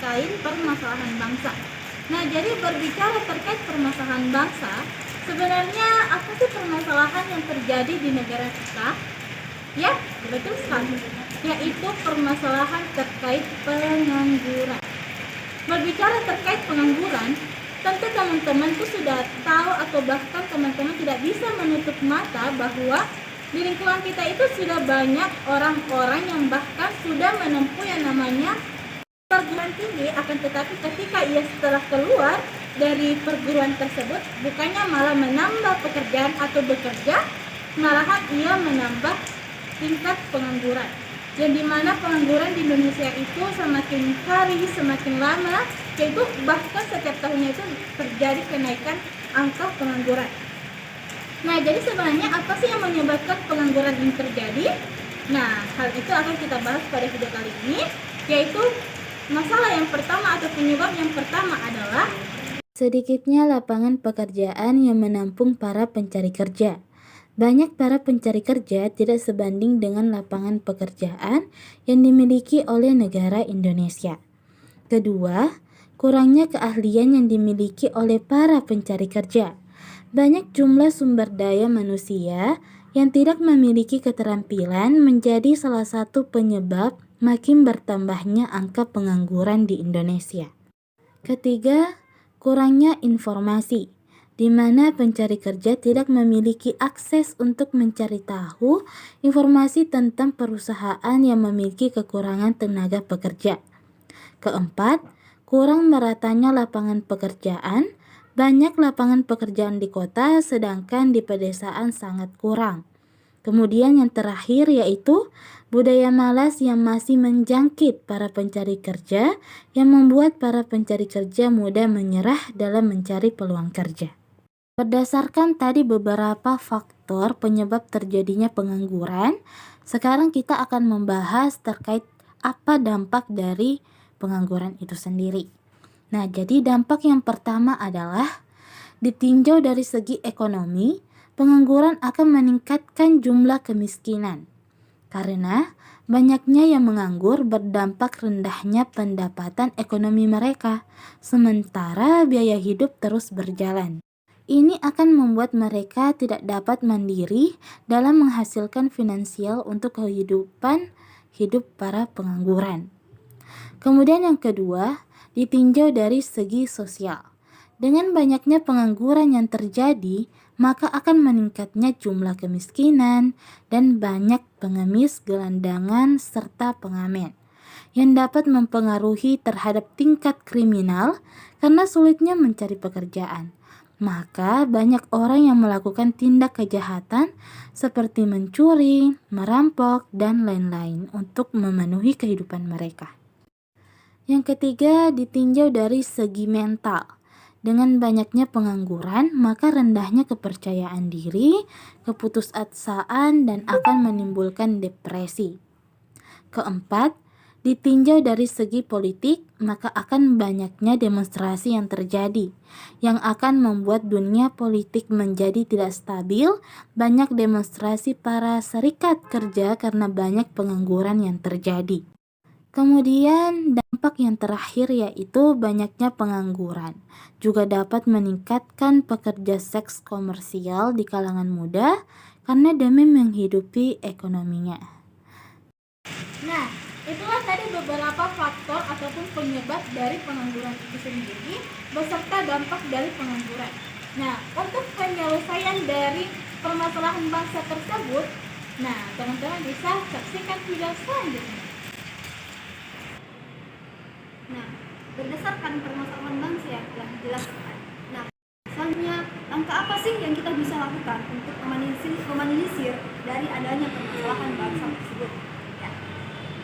terkait permasalahan bangsa. Nah, jadi berbicara terkait permasalahan bangsa, sebenarnya apa sih permasalahan yang terjadi di negara kita? Ya, betul sekali, yaitu permasalahan terkait pengangguran. Berbicara terkait pengangguran, tentu teman-teman tuh sudah tahu atau bahkan teman-teman tidak bisa menutup mata bahwa di lingkungan kita itu sudah banyak orang-orang yang bahkan sudah menempuh yang namanya perguruan tinggi, akan tetapi ketika ia setelah keluar dari perguruan tersebut, bukannya malah menambah pekerjaan atau bekerja, malahan ia menambah tingkat pengangguran. Yang dimana pengangguran di Indonesia itu semakin hari semakin lama, yaitu bahkan setiap tahunnya itu terjadi kenaikan angka pengangguran. Nah, jadi sebenarnya apa sih yang menyebabkan pengangguran ini terjadi? Nah, hal itu akan kita bahas pada video kali ini, yaitu masalah yang pertama atau penyebab yang pertama adalah sedikitnya lapangan pekerjaan yang menampung para pencari kerja. Banyak para pencari kerja tidak sebanding dengan lapangan pekerjaan yang dimiliki oleh negara Indonesia. Kedua, kurangnya keahlian yang dimiliki oleh para pencari kerja. Banyak jumlah sumber daya manusia yang tidak memiliki keterampilan menjadi salah satu penyebab makin bertambahnya angka pengangguran di Indonesia. Ketiga, kurangnya informasi, di mana pencari kerja tidak memiliki akses untuk mencari tahu informasi tentang perusahaan yang memiliki kekurangan tenaga pekerja. Keempat, kurang meratanya lapangan pekerjaan. Banyak lapangan pekerjaan di kota, sedangkan di pedesaan sangat kurang. Kemudian yang terakhir yaitu budaya malas yang masih menjangkit para pencari kerja, yang membuat para pencari kerja mudah menyerah dalam mencari peluang kerja. Berdasarkan tadi beberapa faktor penyebab terjadinya pengangguran, sekarang kita akan membahas terkait apa dampak dari pengangguran itu sendiri. Nah, jadi dampak yang pertama adalah ditinjau dari segi ekonomi, pengangguran akan meningkatkan jumlah kemiskinan. Karena banyaknya yang menganggur berdampak rendahnya pendapatan ekonomi mereka, sementara biaya hidup terus berjalan. Ini akan membuat mereka tidak dapat mandiri dalam menghasilkan finansial untuk kehidupan hidup para pengangguran. Kemudian yang kedua, ditinjau dari segi sosial. Dengan banyaknya pengangguran yang terjadi, maka akan meningkatnya jumlah kemiskinan dan banyak pengemis, gelandangan, serta pengamen yang dapat mempengaruhi terhadap tingkat kriminal karena sulitnya mencari pekerjaan. Maka banyak orang yang melakukan tindak kejahatan seperti mencuri, merampok, dan lain-lain untuk memenuhi kehidupan mereka. Yang ketiga, ditinjau dari segi mental. Dengan banyaknya pengangguran, maka rendahnya kepercayaan diri, keputusasaan, dan akan menimbulkan depresi. Keempat, ditinjau dari segi politik, maka akan banyaknya demonstrasi yang terjadi, yang akan membuat dunia politik menjadi tidak stabil. Banyak demonstrasi para serikat kerja karena banyak pengangguran yang terjadi. Kemudian dampak yang terakhir yaitu banyaknya pengangguran juga dapat meningkatkan pekerja seks komersial di kalangan muda karena demi menghidupi ekonominya. Nah, itulah tadi beberapa faktor ataupun penyebab dari pengangguran itu sendiri beserta dampak dari pengangguran. Nah, untuk penyelesaian dari permasalahan bangsa tersebut, nah teman-teman bisa saksikan video selanjutnya. Nah, berdasarkan permasalahan bangsa yang telah dijelaskan, nah, misalnya langkah apa sih yang kita bisa lakukan untuk meminimalisir dari adanya permasalahan bangsa tersebut? Ya,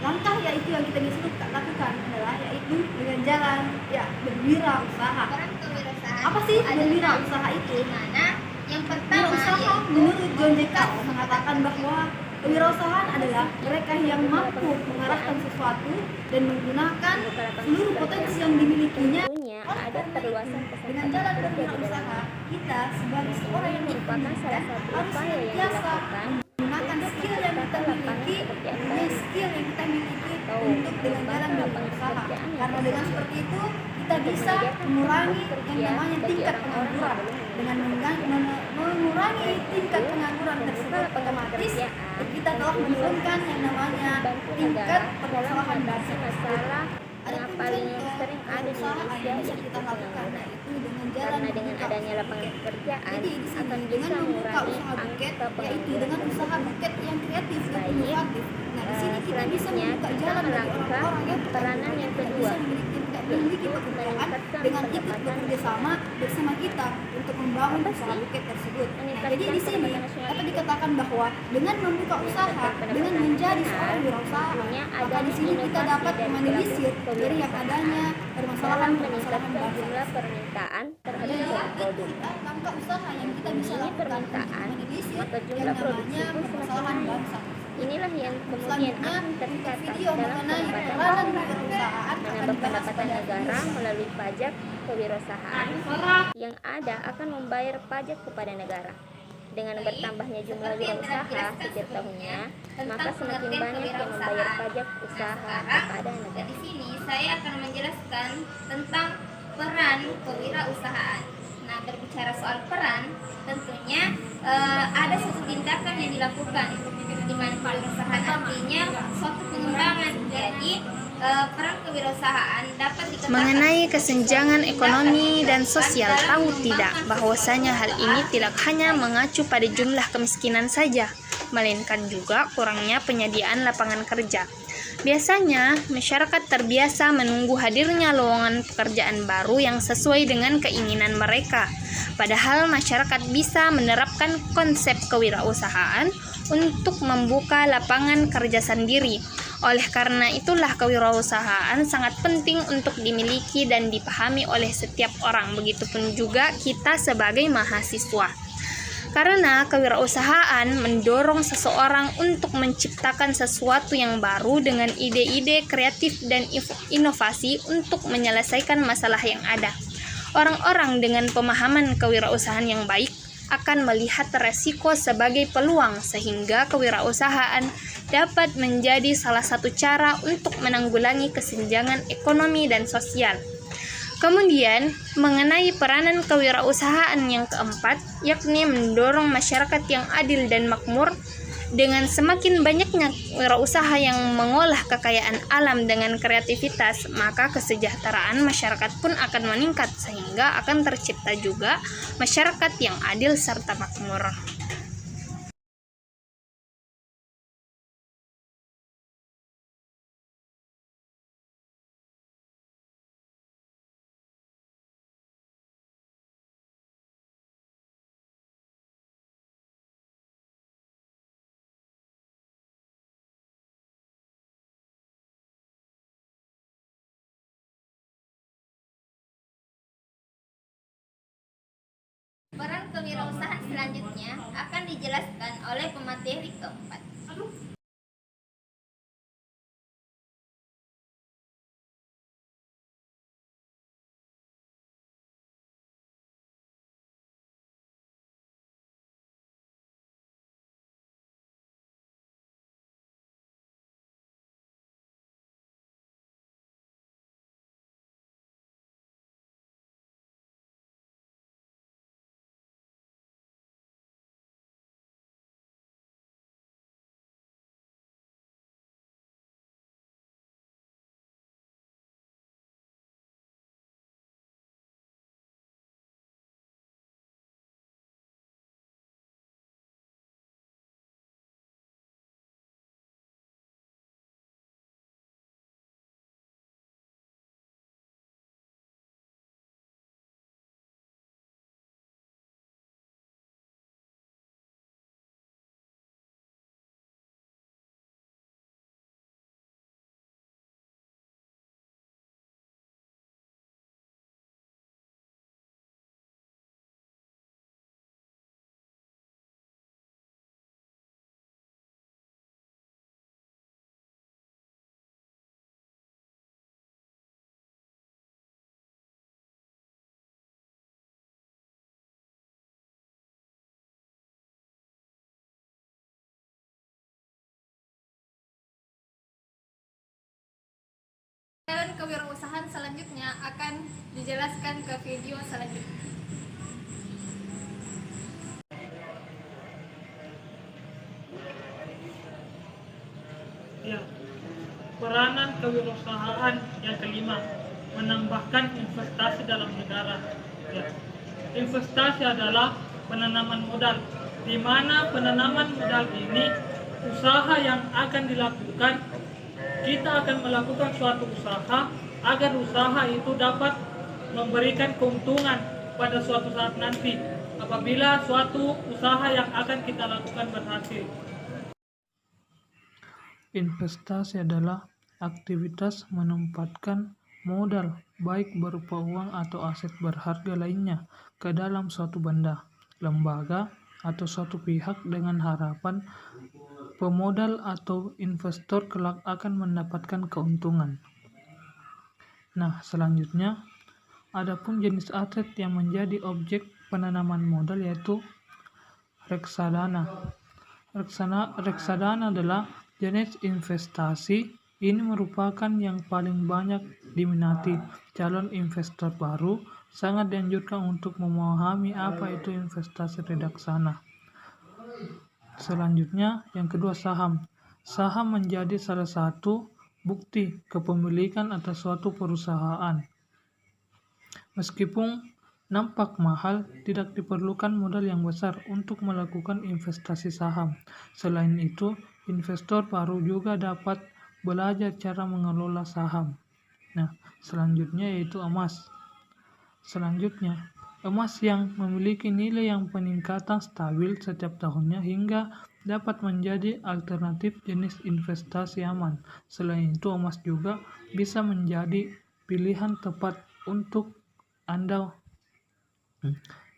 langkah yaitu yang kita bisa lakukan adalah yaitu dengan jalan berwirausaha. Apa sih berwirausaha itu? Mana yang pertama Wirausaha menurut John Jacob mengatakan bahwa kewirausahaan adalah mereka yang mampu mengarahkan sesuatu dan menggunakan seluruh potensi yang dimilikinya. ada perluasan Dengan jalan berwirausaha, kita sebagai seorang yang merupakan salah satu harus upaya yang senantiasa dilakukan menggunakan skill yang kita miliki, mempunyai skill yang kita miliki untuk dengan jalan berusaha. Karena dengan seperti itu kita bisa mengurangi yang namanya tingkat pengangguran. Dengan mengurangi tingkat pengangguran tersebut, otomatis kita telah menurunkan yang namanya tingkat permasalahan bangsa. masalah Ada yang pun paling contoh sering ada di usaha Indonesia yang bisa yaitu kita lakukan, pengangguran. yaitu dengan jalan Karena dengan membuka adanya usaha lapangan buket. pekerjaan Jadi di sini akan dengan bisa membuka mengurangi usaha buket, angka yaitu dengan pengangguran. usaha buket yang kreatif dan Baik. inovatif. Nah, di sini kita bisa Selanjutnya membuka kita jalan bagi melangkah orang-orang yang peranan yang kedua, tidak memiliki yaitu pekerjaan meningkatkan dengan ikut pendapatan bekerja sama bersama kita untuk membangun Apa usaha sih? buket tersebut. Nah, Meningkatkan jadi di sini pendapatan nasional dapat itu? dikatakan bahwa dengan membuka usaha, Meningkatkan dengan pendapatan menjadi nasional, seorang wirausaha, tentunya maka adanya di sini kita inovasi dapat dari menelisir pelaku dari yang kewirausahaan adanya dalam permasalahan-permasalahan meningkatkan bangsa. jumlah permintaan terhadap Jadi suatu produk. langkah usaha yang kita bisa Tingginya lakukan untuk permintaan, menelisir maka yang jumlah produksi namanya pun semakin permasalahan naik. bangsa. Inilah yang kemudian Selanjutnya, akan untuk tercatat video dalam mengenai pendapatan peranan negara. kewirausahaan akan Menambah dibahas pendapatan pada negara video melalui pajak kewirausahaan yang ada akan membayar pajak kepada negara. Dengan bertambahnya jumlah wirausaha setiap tahunnya, maka semakin banyak yang membayar pajak usaha kepada Di negara. sini saya akan menjelaskan tentang peran kewirausahaan. Nah, berbicara soal peran, tentunya ada suatu tindakan yang dilakukan di mana kewirausahaan artinya suatu pengembangan. Jadi peran kewirausahaan dapat dikatakan Mengenai kesenjangan ekonomi dan sosial, tahu tidak bahwasanya hal ini tidak hanya mengacu pada jumlah kemiskinan saja, melainkan juga kurangnya penyediaan lapangan kerja. Biasanya, masyarakat terbiasa menunggu hadirnya lowongan pekerjaan baru yang sesuai dengan keinginan mereka. Padahal masyarakat bisa menerapkan konsep kewirausahaan untuk membuka lapangan kerja sendiri. Oleh karena itulah kewirausahaan sangat penting untuk dimiliki dan dipahami oleh setiap orang, begitupun juga kita sebagai mahasiswa. Karena kewirausahaan mendorong seseorang untuk menciptakan sesuatu yang baru dengan ide-ide kreatif dan inovasi untuk menyelesaikan masalah yang ada. Orang-orang dengan pemahaman kewirausahaan yang baik akan melihat resiko sebagai peluang, sehingga kewirausahaan dapat menjadi salah satu cara untuk menanggulangi kesenjangan ekonomi dan sosial. Kemudian, mengenai peranan kewirausahaan yang keempat, yakni mendorong masyarakat yang adil dan makmur. Dengan semakin banyaknya wirausaha yang mengolah kekayaan alam dengan kreativitas, maka kesejahteraan masyarakat pun akan meningkat, sehingga akan tercipta juga masyarakat yang adil serta makmur. peran kewirausahaan selanjutnya akan dijelaskan oleh pemateri keempat. Dan kewirausahaan selanjutnya akan dijelaskan ke video selanjutnya. Ya, peranan kewirausahaan yang kelima, menambahkan investasi dalam negara. Ya, investasi adalah penanaman modal, di mana penanaman modal ini usaha yang akan dilakukan. Kita akan melakukan suatu usaha agar usaha itu dapat memberikan keuntungan pada suatu saat nanti apabila suatu usaha yang akan kita lakukan berhasil. Investasi adalah aktivitas menempatkan modal, baik berupa uang atau aset berharga lainnya, ke dalam suatu benda, lembaga, atau suatu pihak dengan harapan pemodal atau investor kelak akan mendapatkan keuntungan. Nah, selanjutnya, adapun jenis aset yang menjadi objek penanaman modal yaitu reksadana. Reksadana adalah jenis investasi. Ini merupakan yang paling banyak diminati calon investor baru. Sangat dianjurkan untuk memahami apa itu investasi reksadana. Selanjutnya, yang kedua, saham. Saham menjadi salah satu bukti kepemilikan atas suatu perusahaan. Meskipun nampak mahal, tidak diperlukan modal yang besar untuk melakukan investasi saham. Selain itu, investor baru juga dapat belajar cara mengelola saham. Nah, selanjutnya yaitu emas. Selanjutnya, emas yang memiliki nilai yang peningkatan stabil setiap tahunnya hingga dapat menjadi alternatif jenis investasi aman. Selain itu, emas juga bisa menjadi pilihan tepat untuk Anda.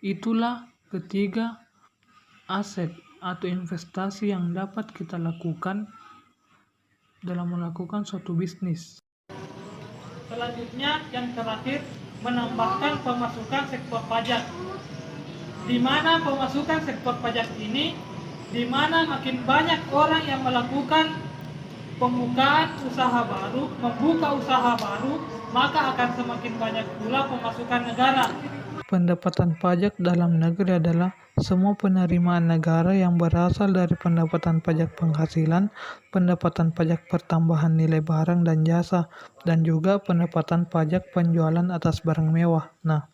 Itulah ketiga aset atau investasi yang dapat kita lakukan dalam melakukan suatu bisnis. Selanjutnya, yang terakhir, menambahkan pemasukan sektor pajak, di mana pemasukan sektor pajak ini, di mana makin banyak orang yang melakukan pembukaan usaha baru, membuka usaha baru, maka akan semakin banyak pula pemasukan negara. Pendapatan pajak dalam negeri adalah semua penerimaan negara yang berasal dari pendapatan pajak penghasilan, pendapatan pajak pertambahan nilai barang dan jasa, dan juga pendapatan pajak penjualan atas barang mewah. Nah,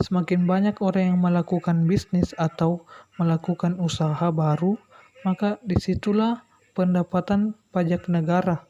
semakin banyak orang yang melakukan bisnis atau melakukan usaha baru, maka disitulah pendapatan pajak negara